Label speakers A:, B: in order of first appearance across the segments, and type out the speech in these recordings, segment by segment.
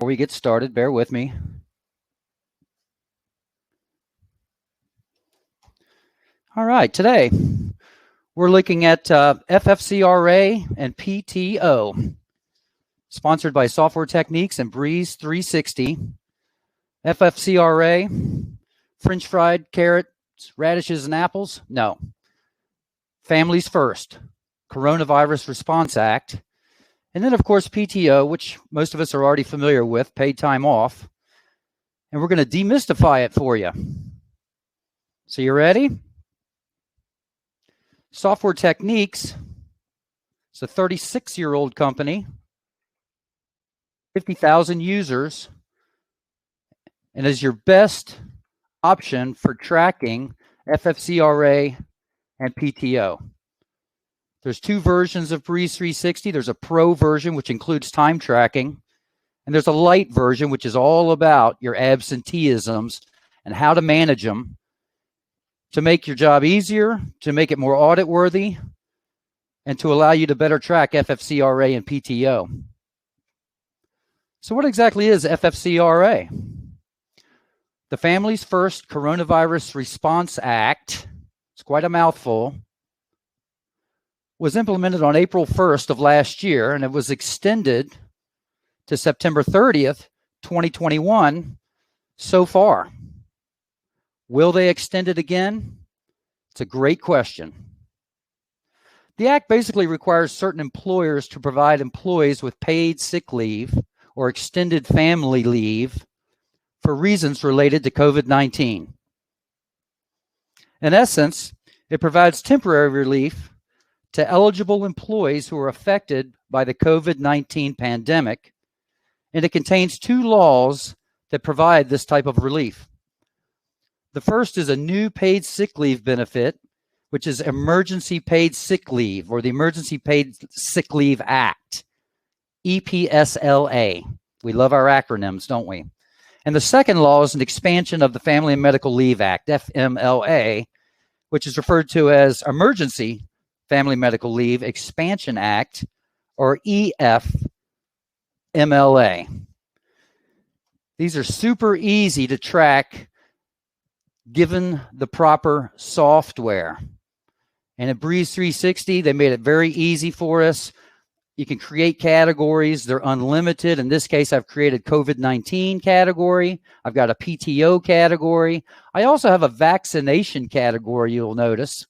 A: Before we get started, bear with me. All right, today we're looking at FFCRA and PTO, sponsored by Software Techniques and Breeze 360. FFCRA, French fried carrots, radishes, and apples? No. Families First, Coronavirus Response Act. And then, of course, PTO, which most of us are already familiar with, paid time off. And we're going to demystify it for you. So you ready? Software Techniques, it's a 36-year-old company, 50,000 users, and is your best option for tracking FFCRA and PTO. There's two versions of Breeze 360. There's a pro version, which includes time tracking, and there's a light version, which is all about your absenteeisms and how to manage them to make your job easier, to make it more audit worthy, and to allow you to better track FFCRA and PTO. So what exactly is FFCRA? The Families First Coronavirus Response Act, it's quite a mouthful, was implemented on April 1st of last year, and it was extended to September 30th, 2021 so far. Will they extend it again? It's a great question. The Act basically requires certain employers to provide employees with paid sick leave or extended family leave for reasons related to COVID-19. In essence, it provides temporary relief to eligible employees who are affected by the COVID-19 pandemic, and it contains two laws that provide this type of relief. The first is a new paid sick leave benefit, which is Emergency Paid Sick Leave, or the Emergency Paid Sick Leave Act, EPSLA. We love our acronyms, don't we? And the second law is an expansion of the Family and Medical Leave Act, FMLA, which is referred to as Emergency Family Medical Leave Expansion Act, or EFMLA. These are super easy to track given the proper software. And at Breeze 360, they made it very easy for us. You can create categories. They're unlimited. In this case, I've created COVID-19 category. I've got a PTO category. I also have a vaccination category, you'll notice,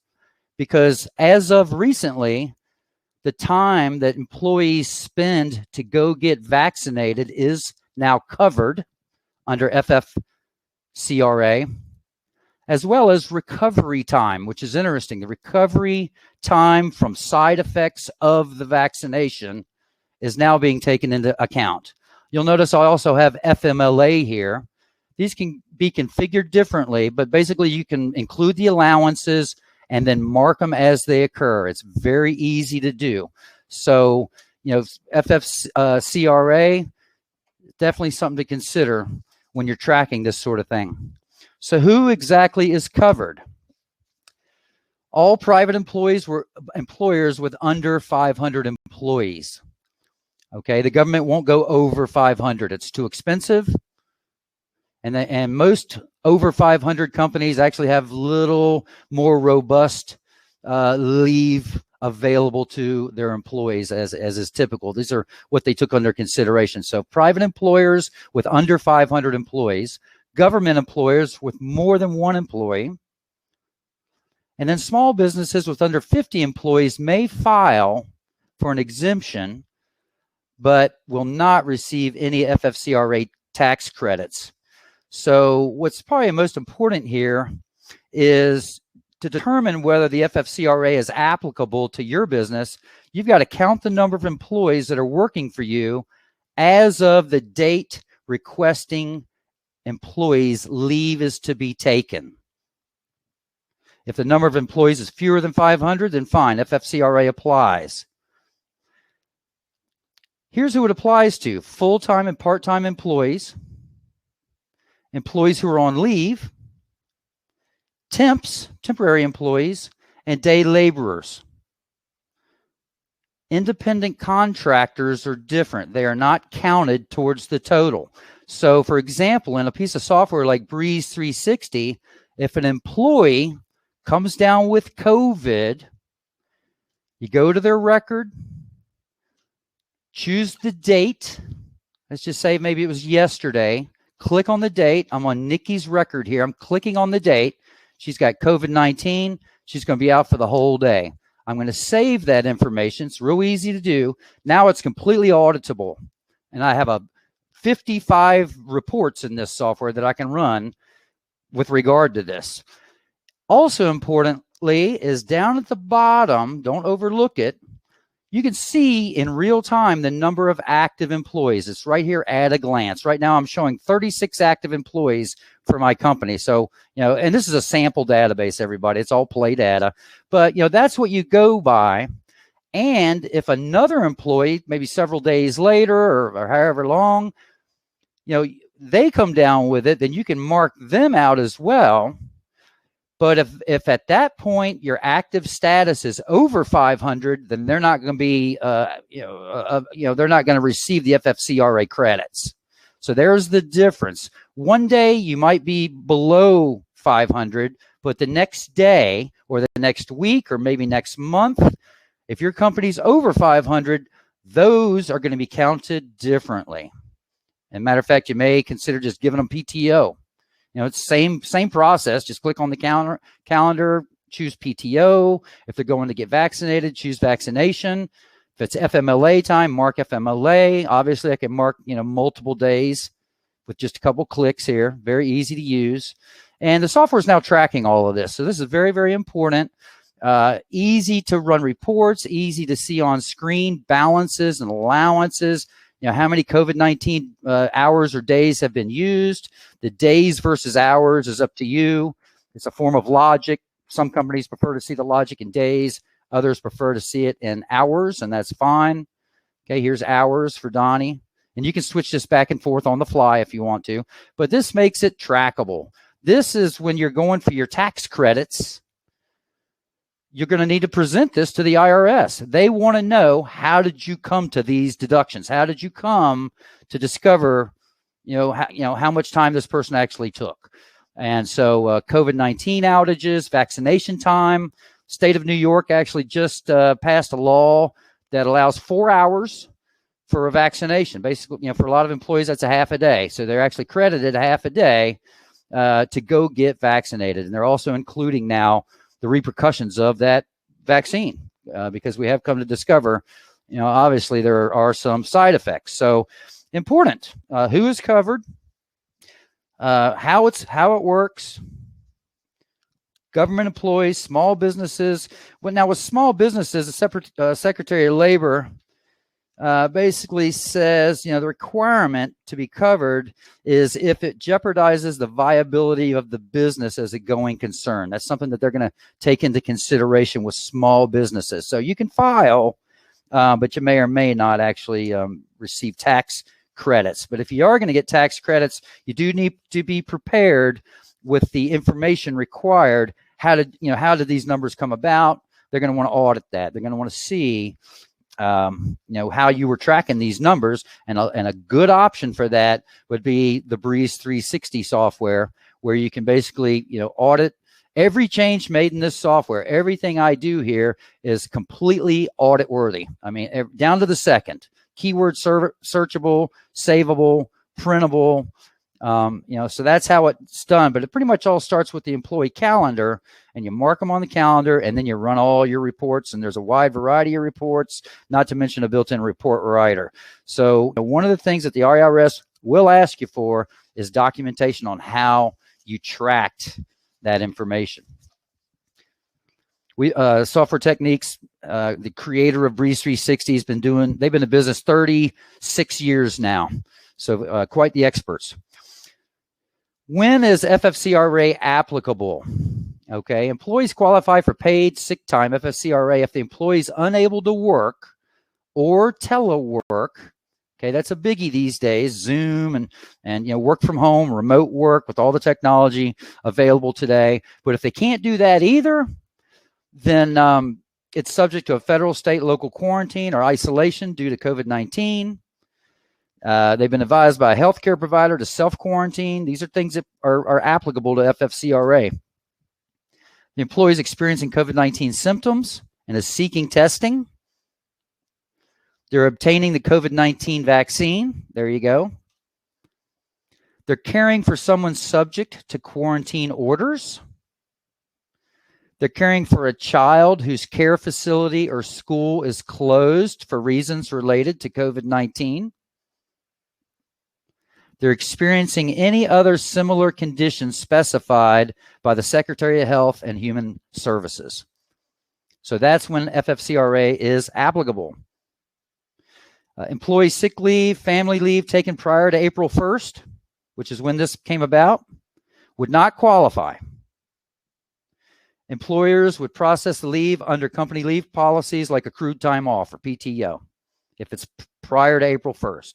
A: because as of recently, the time that employees spend to go get vaccinated is now covered under FFCRA, as well as recovery time, which is interesting. The recovery time from side effects of the vaccination is now being taken into account. You'll notice I also have FMLA here. These can be configured differently, but basically you can include the allowances and then mark them as they occur. It's very easy to do. So, FFCRA, definitely something to consider when you're tracking this sort of thing. So who exactly is covered? All private employees were employers with under 500 employees. Okay, the government won't go over 500. It's too expensive. And most over 500 companies actually have little more robust leave available to their employees as is typical. These are what they took under consideration. So private employers with under 500 employees, government employers with more than one employee, and then small businesses with under 50 employees may file for an exemption, but will not receive any FFCRA tax credits. So what's probably most important here is to determine whether the FFCRA is applicable to your business. You've got to count the number of employees that are working for you as of the date requesting employees leave is to be taken. If the number of employees is fewer than 500, then fine, FFCRA applies. Here's who it applies to: full-time and part-time employees, employees who are on leave, temps, temporary employees, and day laborers. Independent contractors are different. They are not counted towards the total. So for example, in a piece of software like Breeze 360, if an employee comes down with COVID, you go to their record, choose the date. Let's just say maybe it was yesterday. Click on the date. I'm on Nikki's record here. I'm clicking on the date. She's got COVID-19. She's going to be out for the whole day. I'm going to save that information. It's real easy to do. Now it's completely auditable. And I have 55 reports in this software that I can run with regard to this. Also importantly is down at the bottom, don't overlook it, you can see in real time the number of active employees. It's right here at a glance. Right now I'm showing 36 active employees for my company. So, and this is a sample database, everybody. It's all play data. But, that's what you go by. And if another employee, maybe several days later or however long, they come down with it, then you can mark them out as well. But if at that point your active status is over 500, then they're not going to be, they're not going to receive the FFCRA credits. So there's the difference. One day you might be below 500, but the next day or the next week or maybe next month, if your company's over 500, those are going to be counted differently. And matter of fact, you may consider just giving them PTO. It's same process. Just click on the calendar, choose PTO. If they're going to get vaccinated, choose vaccination. If it's FMLA time, mark FMLA. Obviously, I can mark multiple days with just a couple clicks here. Very easy to use. And the software is now tracking all of this. So this is very, very important. Easy to run reports, easy to see on screen balances and allowances. How many COVID-19 hours or days have been used. The days versus hours is up to you. It's a form of logic. Some companies prefer to see the logic in days. Others prefer to see it in hours, and that's fine. Okay, here's hours for Donnie. And you can switch this back and forth on the fly if you want to. But this makes it trackable. This is when you're going for your tax credits. You're going to need to present this to the IRS. They want to know, how did you come to these deductions? How did you come to discover, how much time this person actually took? And so COVID-19 outages, vaccination time. State of New York actually just passed a law that allows 4 hours for a vaccination. Basically, for a lot of employees, that's a half a day. So they're actually credited a half a day to go get vaccinated. And they're also including now the repercussions of that vaccine, because we have come to discover, obviously there are some side effects. So important, who is covered, how it works, government employees, small businesses. Well, now with small businesses, the Secretary of Labor basically says, the requirement to be covered is if it jeopardizes the viability of the business as a going concern. That's something that they're going to take into consideration with small businesses. So you can file, but you may or may not actually receive tax credits. But if you are going to get tax credits, you do need to be prepared with the information required. How did these numbers come about? They're going to want to audit that. They're going to want to see how you were tracking these numbers, and a good option for that would be the Breeze 360 software, where you can basically, audit every change made in this software. Everything I do here is completely audit worthy. I mean, down to the second. Keyword searchable, savable, printable. So that's how it's done. But it pretty much all starts with the employee calendar, and you mark them on the calendar, and then you run all your reports, and there's a wide variety of reports, not to mention a built-in report writer. So one of the things that the IRS will ask you for is documentation on how you tracked that information. Software Techniques, the creator of Breeze 360, they've been in business 36 years now. So quite the experts. When is FFCRA applicable? Okay, employees qualify for paid sick time, FFCRA, if the employee is unable to work or telework. Okay, that's a biggie these days, Zoom and work from home, remote work with all the technology available today. But if they can't do that either, then it's subject to a federal, state, local quarantine or isolation due to COVID-19. They've been advised by a healthcare provider to self-quarantine. These are things that are applicable to FFCRA. The employee is experiencing COVID-19 symptoms and is seeking testing. They're obtaining the COVID-19 vaccine. There you go. They're caring for someone subject to quarantine orders. They're caring for a child whose care facility or school is closed for reasons related to COVID-19. They're experiencing any other similar conditions specified by the Secretary of Health and Human Services. So that's when FFCRA is applicable. Employee sick leave, family leave taken prior to April 1st, which is when this came about, would not qualify. Employers would process the leave under company leave policies like accrued time off or PTO if it's prior to April 1st.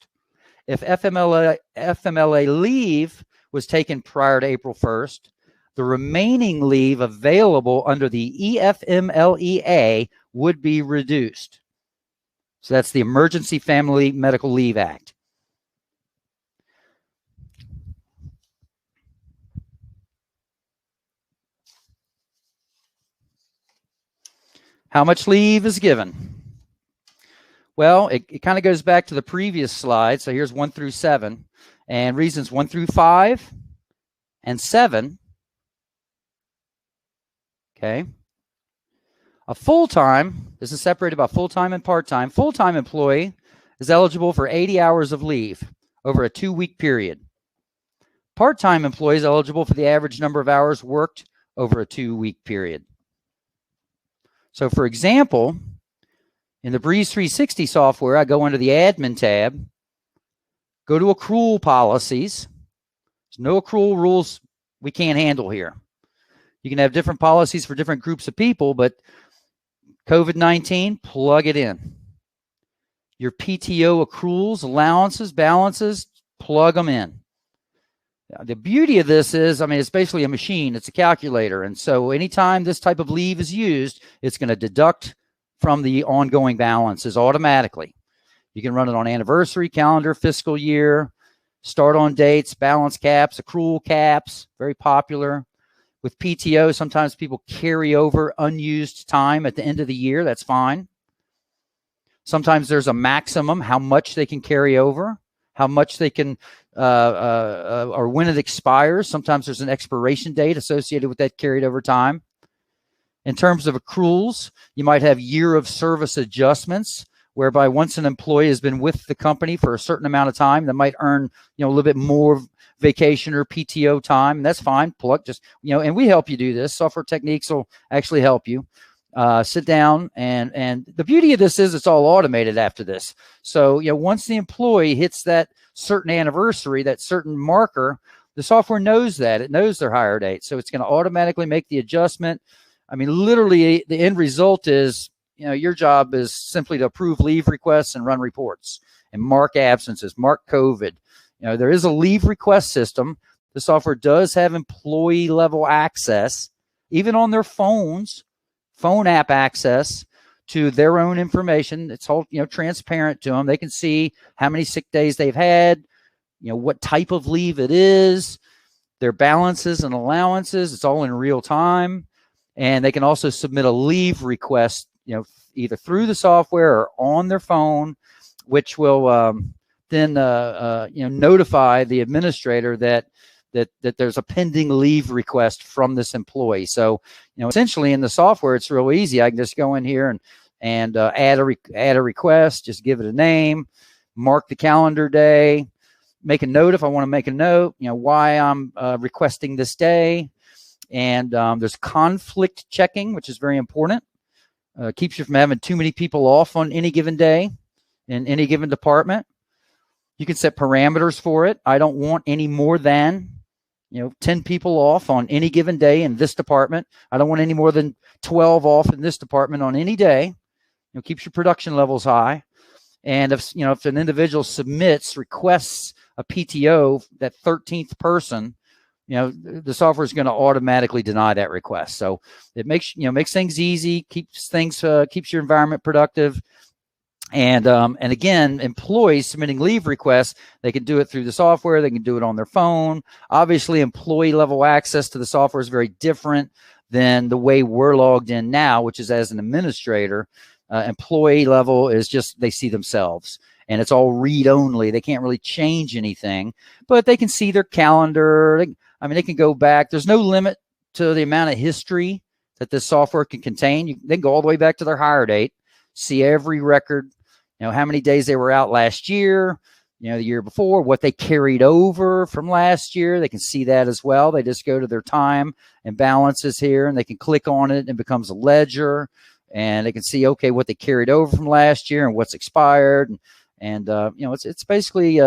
A: If FMLA leave was taken prior to April 1st, the remaining leave available under the EFMLEA would be reduced. So that's the Emergency Family Medical Leave Act. How much leave is given? Well, it kind of goes back to the previous slide. So here's 1 through 7. And reasons 1 through 5 and 7. Okay. A full-time, this is separated by full-time and part-time. Full-time employee is eligible for 80 hours of leave over a 2-week period. Part-time employee is eligible for the average number of hours worked over a 2-week period. So for example, in the Breeze 360 software, I go into the admin tab, go to accrual policies. There's no accrual rules we can't handle here. You can have different policies for different groups of people, but COVID-19, plug it in. Your PTO accruals, allowances, balances, plug them in. The beauty of this is, it's basically a machine. It's a calculator. And so anytime this type of leave is used, it's going to deduct from the ongoing balances automatically. You can run it on anniversary, calendar, fiscal year, start on dates, balance caps, accrual caps, very popular. With PTO, sometimes people carry over unused time at the end of the year. That's fine. Sometimes there's a maximum, how much they can carry over, how much they can, or when it expires. Sometimes there's an expiration date associated with that carried over time. In terms of accruals, you might have year of service adjustments, whereby once an employee has been with the company for a certain amount of time, they might earn, a little bit more vacation or PTO time. And that's fine. And we help you do this. Software Techniques will actually help you. Sit down, and the beauty of this is it's all automated after this. So, once the employee hits that certain anniversary, that certain marker, the software knows that. It knows their hire date. So it's going to automatically make the adjustment. Literally the end result is, your job is simply to approve leave requests and run reports and mark absences, mark COVID. There is a leave request system. The software does have employee level access, even on their phones, phone app access to their own information. It's all, transparent to them. They can see how many sick days they've had, what type of leave it is, their balances and allowances. It's all in real time. And they can also submit a leave request, either through the software or on their phone, which will then notify the administrator that there's a pending leave request from this employee. So, essentially in the software, it's real easy. I can just go in here and add a request, just give it a name, mark the calendar day, make a note if I want to make a note, why I'm requesting this day. And there's conflict checking, which is very important. Keeps you from having too many people off on any given day in any given department. You can set parameters for it. I don't want any more than 10 people off on any given day in this department. I don't want any more than 12 off in this department on any day. Keeps your production levels high. And if an individual requests a PTO, that 13th person, the software is going to automatically deny that request. So it makes things easy, keeps your environment productive. And again, employees submitting leave requests, they can do it through the software. They can do it on their phone. Obviously, employee level access to the software is very different than the way we're logged in now, which is as an administrator. Employee level is just they see themselves, and it's all read only. They can't really change anything, but they can see their calendar. They can go back. There's no limit to the amount of history that this software can contain. They can go all the way back to their hire date, see every record, how many days they were out last year, the year before, what they carried over from last year. They can see that as well. They just go to their time and balances here, and they can click on it, and it becomes a ledger, and they can see, okay, what they carried over from last year and what's expired. And it's basically,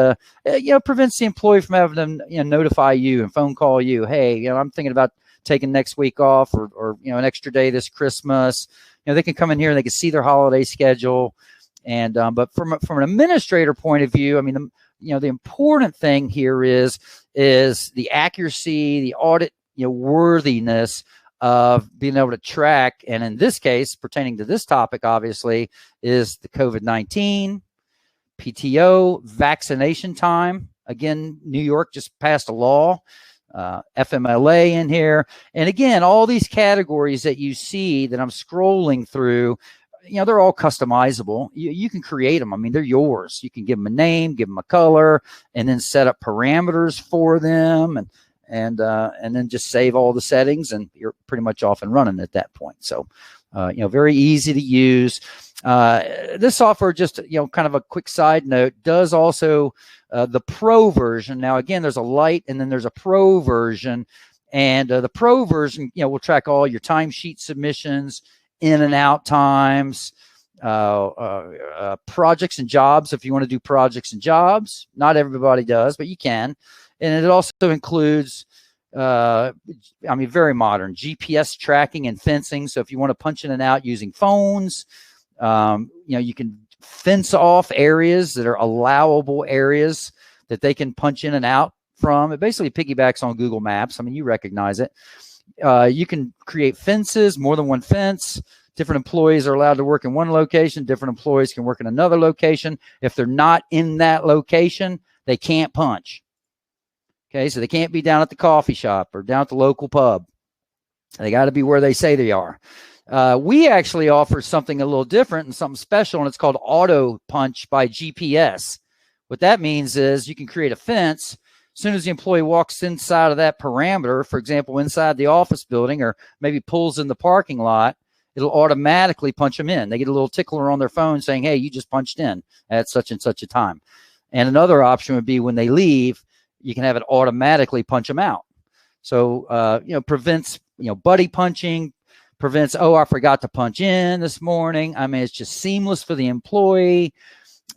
A: prevents the employee from having them, notify you and phone call you. Hey, I'm thinking about taking next week off or an extra day this Christmas. They can come in here and they can see their holiday schedule. And but from an administrator point of view, the important thing here is the accuracy, the audit, worthiness of being able to track. And in this case, pertaining to this topic, obviously, is the COVID-19, PTO, vaccination time. Again, New York just passed a law, FMLA in here. And again, all these categories that you see that I'm scrolling through, they're all customizable. You can create them. They're yours. You can give them a name, give them a color, and then set up parameters for them, and then just save all the settings, and you're pretty much off and running at that point. So, very easy to use. This software, just kind of a quick side note, does also the Pro version. Now, again, there's a Lite, and then there's a Pro version, and the Pro version, will track all your timesheet submissions, in and out times, projects and jobs. If you want to do projects and jobs, not everybody does, but you can. And it also includes, very modern GPS tracking and fencing. So if you want to punch in and out using phones, you can fence off areas that are allowable areas that they can punch in and out from. It basically piggybacks on Google Maps. You recognize it. You can create fences, more than one fence. Different employees are allowed to work in one location. Different employees can work in another location. If they're not in that location, they can't punch. Okay, so they can't be down at the coffee shop or down at the local pub. They got to be where they say they are. We actually offer something a little different and something special, and it's called Auto Punch by GPS. What that means is you can create a fence. As soon as the employee walks inside of that parameter, for example, inside the office building, or maybe pulls in the parking lot, it'll automatically punch them in. They get a little tickler on their phone saying, hey, you just punched in at such and such a time. And another option would be when they leave, you can have it automatically punch them out. So, prevents, buddy punching, prevents, oh, I forgot to punch in this morning. It's just seamless for the employee.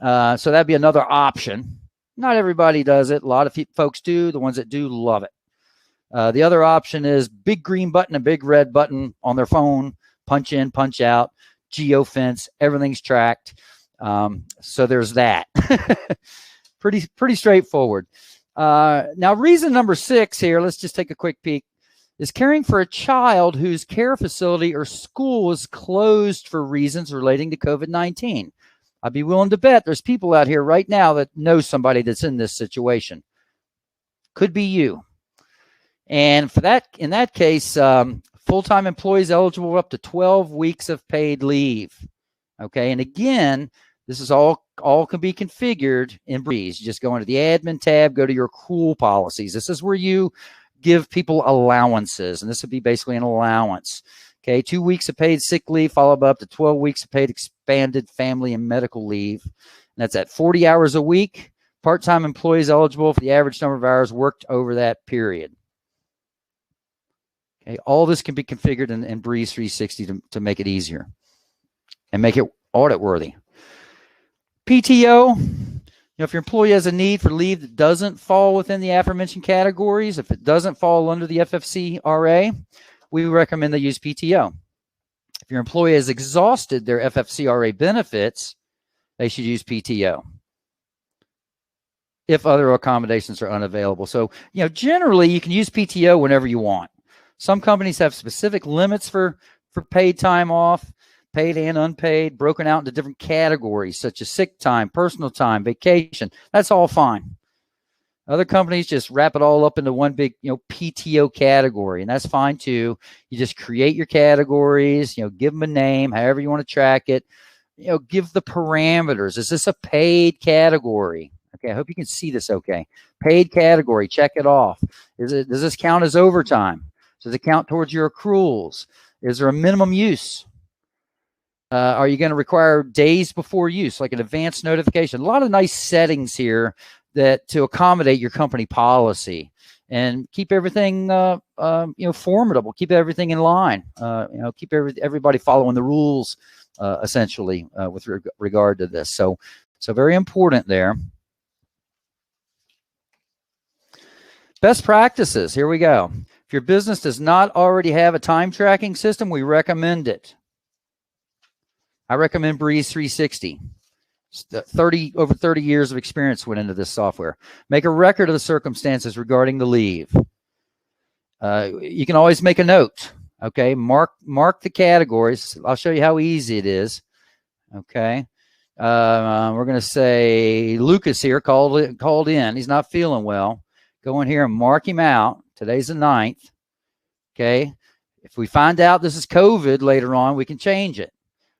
A: So that'd be another option. Not everybody does it. A lot of folks do. The ones that do love it. The other option is big green button, a big red button on their phone. Punch in, punch out, geofence, everything's tracked. So there's that. Pretty straightforward. Now, reason number 6 here, let's just take a quick peek, is caring for a child whose care facility or school is closed for reasons relating to COVID-19. I'd be willing to bet there's people out here right now that know somebody that's in this situation. Could be you. And in that case, full-time employees eligible up to 12 weeks of paid leave. Okay, and again, this is all can be configured in Breeze. You just go into the admin tab, go to your accrual policies. This is where you give people allowances, and this would be basically an allowance. Okay, 2 weeks of paid sick leave, followed by up to 12 weeks of paid expanded family and medical leave. And that's at 40 hours a week. Part-time employees eligible for the average number of hours worked over that period. Okay, all this can be configured in Breeze 360 to make it easier and make it audit worthy. PTO, if your employee has a need for leave that doesn't fall within the aforementioned categories, if it doesn't fall under the FFCRA, we recommend they use PTO. If your employee has exhausted their FFCRA benefits, they should use PTO. if other accommodations are unavailable. So, generally you can use PTO whenever you want. Some companies have specific limits for paid time off, paid and unpaid, broken out into different categories such as sick time, personal time, vacation. That's all fine. Other companies just wrap it all up into one big, PTO category, and that's fine too. You just create your categories, give them a name, however you want to track it. Give the parameters. Is this a paid category? Okay, I hope you can see this okay. Paid category, check it off. Does this count as overtime? Does it count towards your accruals? Is there a minimum use? Are you going to require days before use, like an advance notification? A lot of nice settings here that to accommodate your company policy and keep everything formidable, keep everything in line, keep everybody following the rules essentially with regard to this. So very important there. Best practices, here we go. If your business does not already have a time tracking system, we recommend it. I recommend Breeze 360. Over 30 years of experience went into this software. Make a record of the circumstances regarding the leave. You can always make a note. Okay, mark the categories. I'll show you how easy it is. Okay, we're going to say Lucas here called in. He's not feeling well. Go in here and mark him out. Today's the 9th. Okay, if we find out this is COVID later on, we can change it.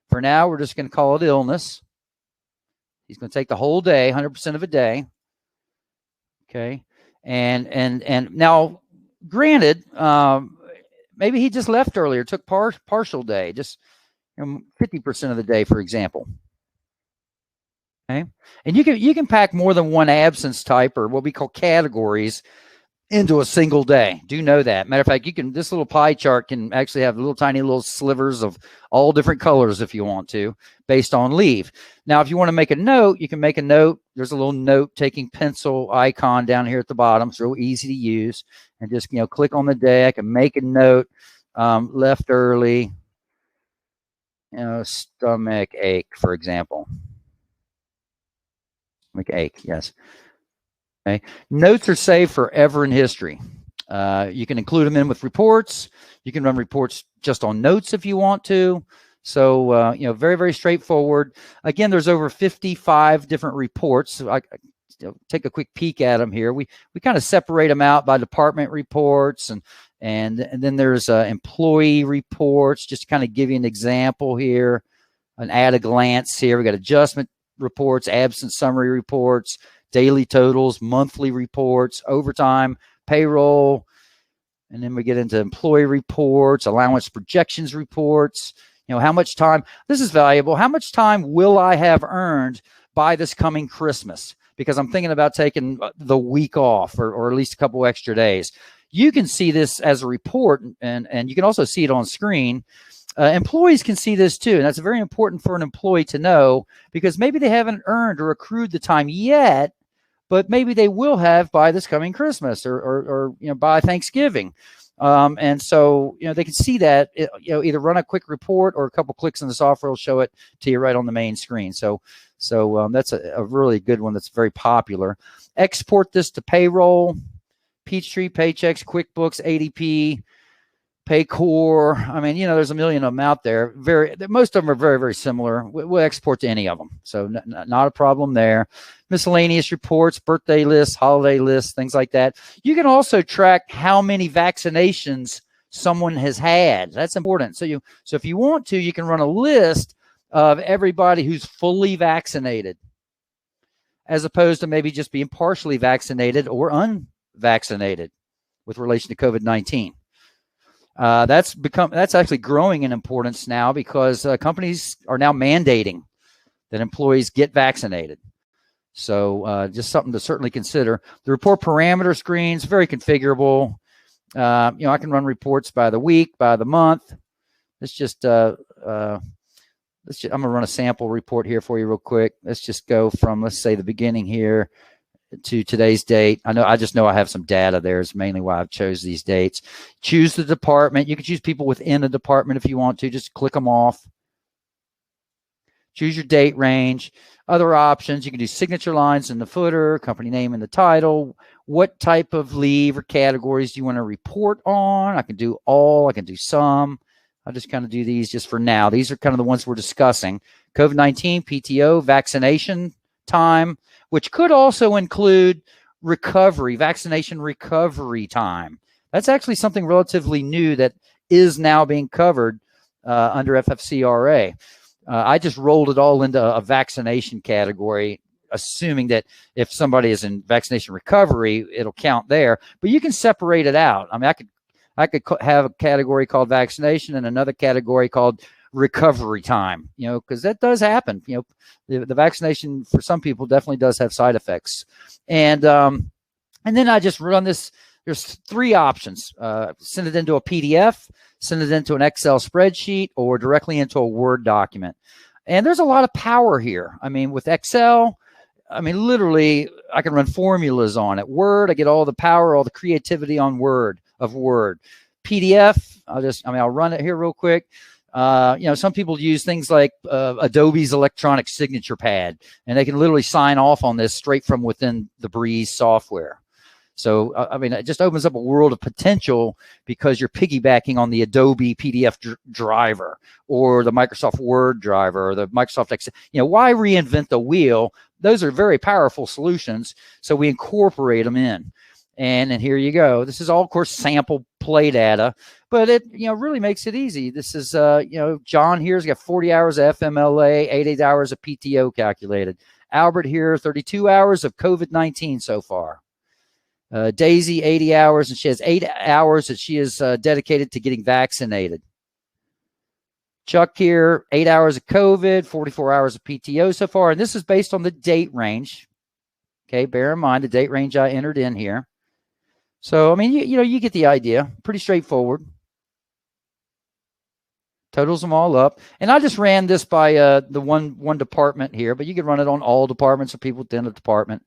A: For now, we're just going to call it illness. He's going to take the whole day, 100% of a day. Okay. And now, granted, maybe he just left earlier, took partial day, just 50% of the day, for example. Okay. And you can pack more than one absence type or what we call categories into a single day. Do know that. Matter of fact, this little pie chart can actually have tiny little slivers of all different colors if you want to, based on leave. Now, if you want to make a note, you can make a note. There's a little note-taking pencil icon down here at the bottom. It's real easy to use. And just, click on the day. I can make a note. Left early. Stomach ache, for example. Stomach ache, yes. Okay. Notes are saved forever in history. You can include them in with reports. You can run reports just on notes if you want to. So, very, very straightforward. Again, there's over 55 different reports. So take a quick peek at them here. We kind of separate them out by department reports and then there's employee reports, just to kind of give you an example here, an at a glance here. We got adjustment reports, absence summary reports, daily totals, monthly reports, overtime, payroll, and then we get into employee reports, allowance projections reports. How much time, this is valuable. How much time will I have earned by this coming Christmas? Because I'm thinking about taking the week off or at least a couple extra days. You can see this as a report, and you can also see it on screen. Employees can see this too, and that's very important for an employee to know, because maybe they haven't earned or accrued the time yet, but maybe they will have by this coming Christmas or by Thanksgiving. And so, they can see that, either run a quick report or a couple clicks in the software will show it to you right on the main screen. So that's a really good one that's very popular. Export this to payroll, Peachtree, Paychex, QuickBooks, ADP, Paycor. I mean, there's a million of them out there. Most of them are very, very similar. We'll export to any of them. So not a problem there. Miscellaneous reports, birthday lists, holiday lists, things like that. You can also track how many vaccinations someone has had. That's important. So if you want to, you can run a list of everybody who's fully vaccinated, as opposed to maybe just being partially vaccinated or unvaccinated with relation to COVID-19. That's actually growing in importance now, because companies are now mandating that employees get vaccinated. So just something to certainly consider. The report parameter screens, very configurable. I can run reports by the week, by the month. I'm gonna run a sample report here for you real quick. Let's just go from, let's say, the beginning here to today's date. I just know I have some data there. Is mainly why I've chose these dates. Choose the department. You can choose people within a department if you want to. Just click them off. Choose your date range. Other options, you can do signature lines in the footer, company name in the title. What type of leave or categories do you want to report on? I can do all, I can do some. I'll just kind of do these just for now. These are kind of the ones we're discussing. COVID-19, PTO, vaccination time, which could also include recovery, vaccination recovery time. That's actually something relatively new that is now being covered under FFCRA. I just rolled it all into a vaccination category, assuming that if somebody is in vaccination recovery, it'll count there. But you can separate it out. I mean, I could have a category called vaccination and another category called recovery time, because that does happen. The vaccination for some people definitely does have side effects. And then I just run this. There's 3 options. Send it into a PDF, send it into an Excel spreadsheet, or directly into a Word document. And there's a lot of power here. I mean, with Excel, literally, I can run formulas on it. Word, I get all the power, all the creativity on Word. PDF, I'll run it here real quick. Some people use things like Adobe's electronic signature pad, and they can literally sign off on this straight from within the Breeze software. So, it just opens up a world of potential because you're piggybacking on the Adobe PDF driver or the Microsoft Word driver or the Microsoft Excel. Why reinvent the wheel? Those are very powerful solutions. So we incorporate them in. And here you go. This is all, of course, sample play data, but it, really makes it easy. This is, John here's got 40 hours of FMLA, 88 hours of PTO calculated. Albert here, 32 hours of COVID-19 so far. Daisy, 80 hours, and she has 8 hours that she is dedicated to getting vaccinated. Chuck here, 8 hours of COVID, 44 hours of PTO so far. And this is based on the date range. Okay, bear in mind the date range I entered in here. So, you get the idea. Pretty straightforward. Totals them all up. And I just ran this by the one department here, but you could run it on all departments or people within a department.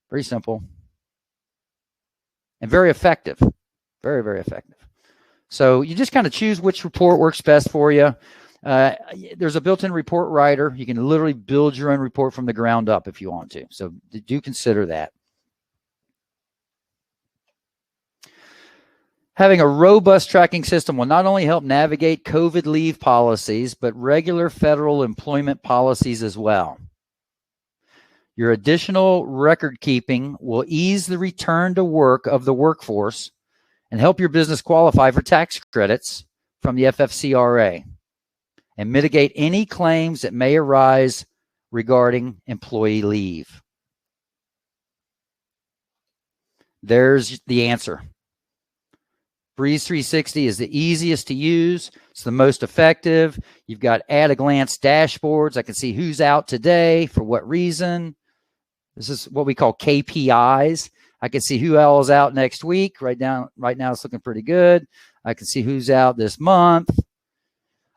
A: Very simple. And very effective. Very, very effective. So you just kind of choose which report works best for you. There's a built-in report writer. You can literally build your own report from the ground up if you want to. So do consider that. Having a robust tracking system will not only help navigate COVID leave policies, but regular federal employment policies as well. Your additional record keeping will ease the return to work of the workforce and help your business qualify for tax credits from the FFCRA and mitigate any claims that may arise regarding employee leave. There's the answer. Breeze 360 is the easiest to use. It's the most effective. You've got at-a-glance dashboards. I can see who's out today, for what reason. This is what we call KPIs. I can see who else is out next week. Right now it's looking pretty good. I can see who's out this month.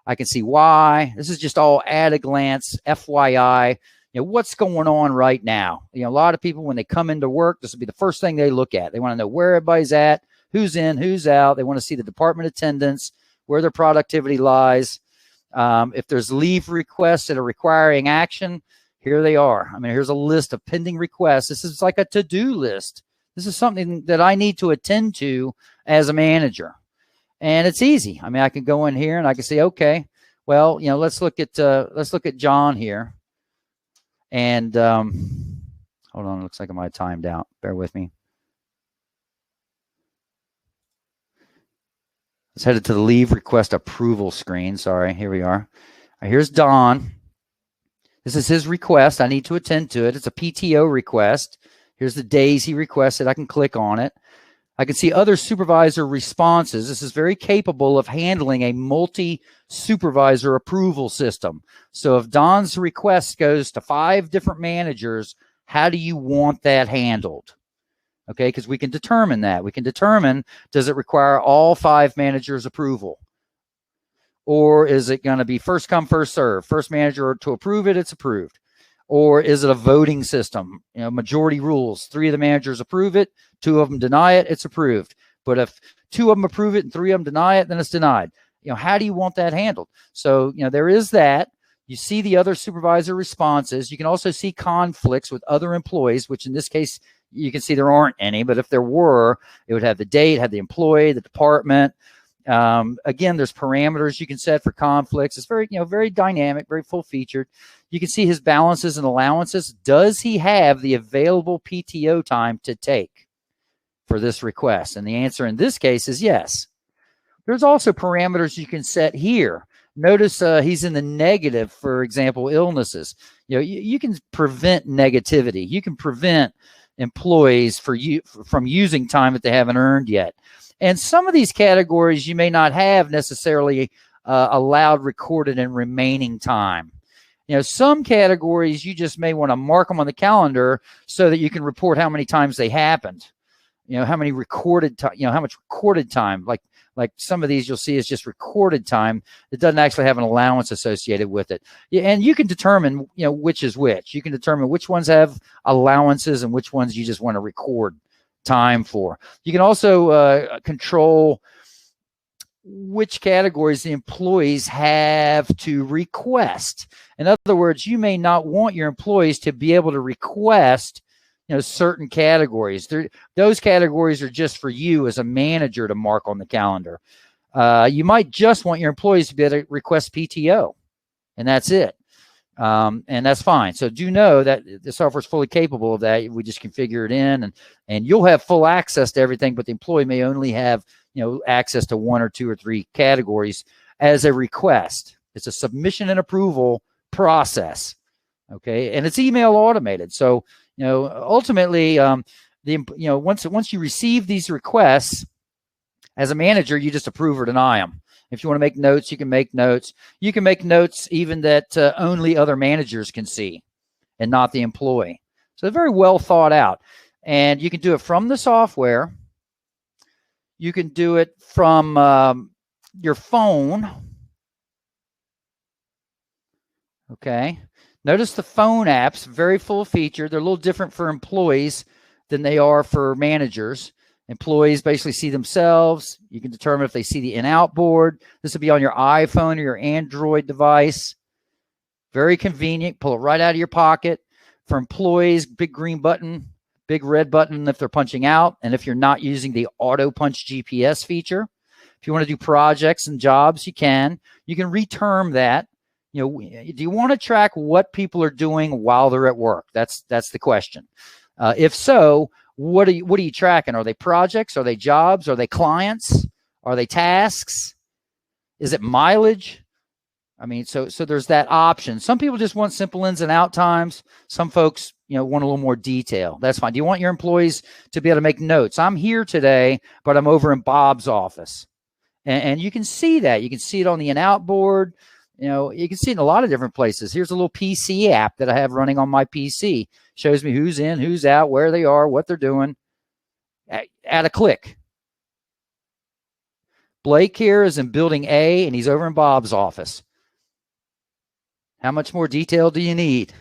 A: I can see why. This is just all at-a-glance, FYI. What's going on right now? A lot of people, when they come into work, this will be the first thing they look at. They want to know where everybody's at, who's in, who's out. They want to see the department attendance, where their productivity lies. If there's leave requests that are requiring action, here they are. Here's a list of pending requests. This is like a to-do list. This is something that I need to attend to as a manager. And it's easy. I can go in here and I can say, okay, well, let's look at John here. And hold on, it looks like I might have timed out. Bear with me. Let's head to the leave request approval screen. Sorry, here we are. Here's Don. This is his request. I need to attend to it. It's a PTO request. Here's the days he requested. I can click on it. I can see other supervisor responses. This is very capable of handling a multi-supervisor approval system. So if Don's request goes to 5 different managers, how do you want that handled? Okay, because we can determine that. We can determine, does it require all 5 managers' approval? Or is it going to be first come, first serve? First manager to approve it, it's approved. Or is it a voting system? Majority rules. 3 of the managers approve it, 2 of them deny it, it's approved. But if 2 of them approve it and 3 of them deny it, then it's denied. How do you want that handled? So, there is that. You see the other supervisor responses. You can also see conflicts with other employees, which in this case, you can see there aren't any, but if there were, it would have the date, have the employee, the department. Again, there's parameters you can set for conflicts. It's very, very dynamic, very full featured. You can see his balances and allowances. Does he have the available PTO time to take for this request? And the answer in this case is yes. There's also parameters you can set here. Notice he's in the negative, for example, illnesses. You can prevent negativity. You can prevent employees from using time that they haven't earned yet. And some of these categories you may not have necessarily allowed recorded and remaining time. Some categories you just may want to mark them on the calendar so that you can report how many times they happened. How many recorded time, how much recorded time, like some of these you'll see is just recorded time. It doesn't actually have an allowance associated with it. And you can determine, which is which. You can determine which ones have allowances and which ones you just want to record time for. You can also control which categories the employees have to request. In other words, you may not want your employees to be able to request certain categories. Those categories are just for you as a manager to mark on the calendar. You might just want your employees to be able to request PTO, and that's it. And that's fine. So do know that the software is fully capable of that. We just configure it in, and you'll have full access to everything, but the employee may only have access to 1 or 2 or 3 categories as a request. It's a submission and approval process. Okay, and it's email automated. So ultimately, once you receive these requests as a manager, you just approve or deny them. If you want to make notes, you can make notes. You can make notes even that only other managers can see and not the employee. So they're very well thought out. And you can do it from the software. You can do it from your phone. Okay. Notice the phone apps, very full feature. They're a little different for employees than they are for managers. Employees basically see themselves. You can determine if they see the in-out board. This will be on your iPhone or your Android device. Very convenient. Pull it right out of your pocket. For employees, big green button, big red button if they're punching out, and if you're not using the auto punch GPS feature. If you want to do projects and jobs, you can. You can reterm that. Do you want to track what people are doing while they're at work? That's the question. If so, what are you tracking? Are they projects? Are they jobs? Are they clients? Are they tasks? Is it mileage? I mean, so there's that option. Some people just want simple ins and out times. Some folks, want a little more detail. That's fine. Do you want your employees to be able to make notes? I'm here today, but I'm over in Bob's office. And you can see that. You can see it on the in-out board. You can see it in a lot of different places. Here's a little PC app that I have running on my PC. Shows me who's in, who's out, where they are, what they're doing at a click. Blake here is in building A, and he's over in Bob's office. How much more detail do you need?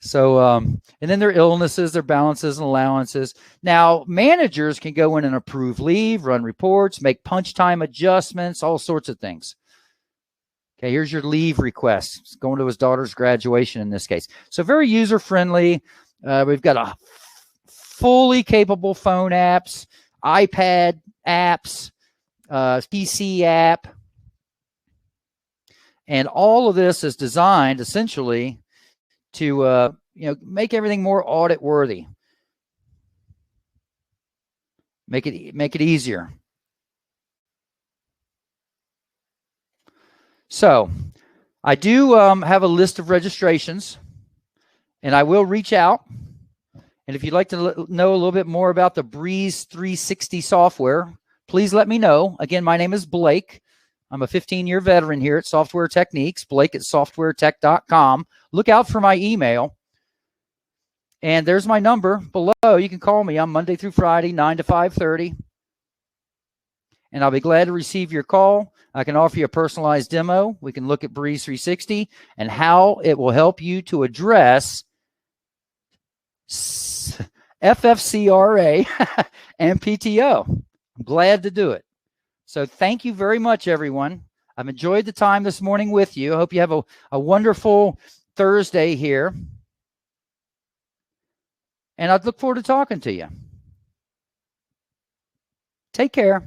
A: So, and then their illnesses, their balances and allowances. Now, managers can go in and approve leave, run reports, make punch time adjustments, all sorts of things. Okay, here's your leave request. It's going to his daughter's graduation in this case. So very user-friendly. We've got a fully capable phone apps, iPad apps, PC app. And all of this is designed essentially to make everything more audit worthy. Make it easier. So I do have a list of registrations, and I will reach out. And if you'd like to know a little bit more about the Breeze 360 software, please let me know. Again, my name is Blake. I'm a 15-year veteran here at Software Techniques, Blake at softwaretech.com. Look out for my email. And there's my number below. You can call me on Monday through Friday, 9 to 5:30. And I'll be glad to receive your call. I can offer you a personalized demo. We can look at Breeze 360 and how it will help you to address FFCRA and PTO. I'm glad to do it. So thank you very much, everyone. I've enjoyed the time this morning with you. I hope you have a wonderful Thursday here. And I look forward to talking to you. Take care.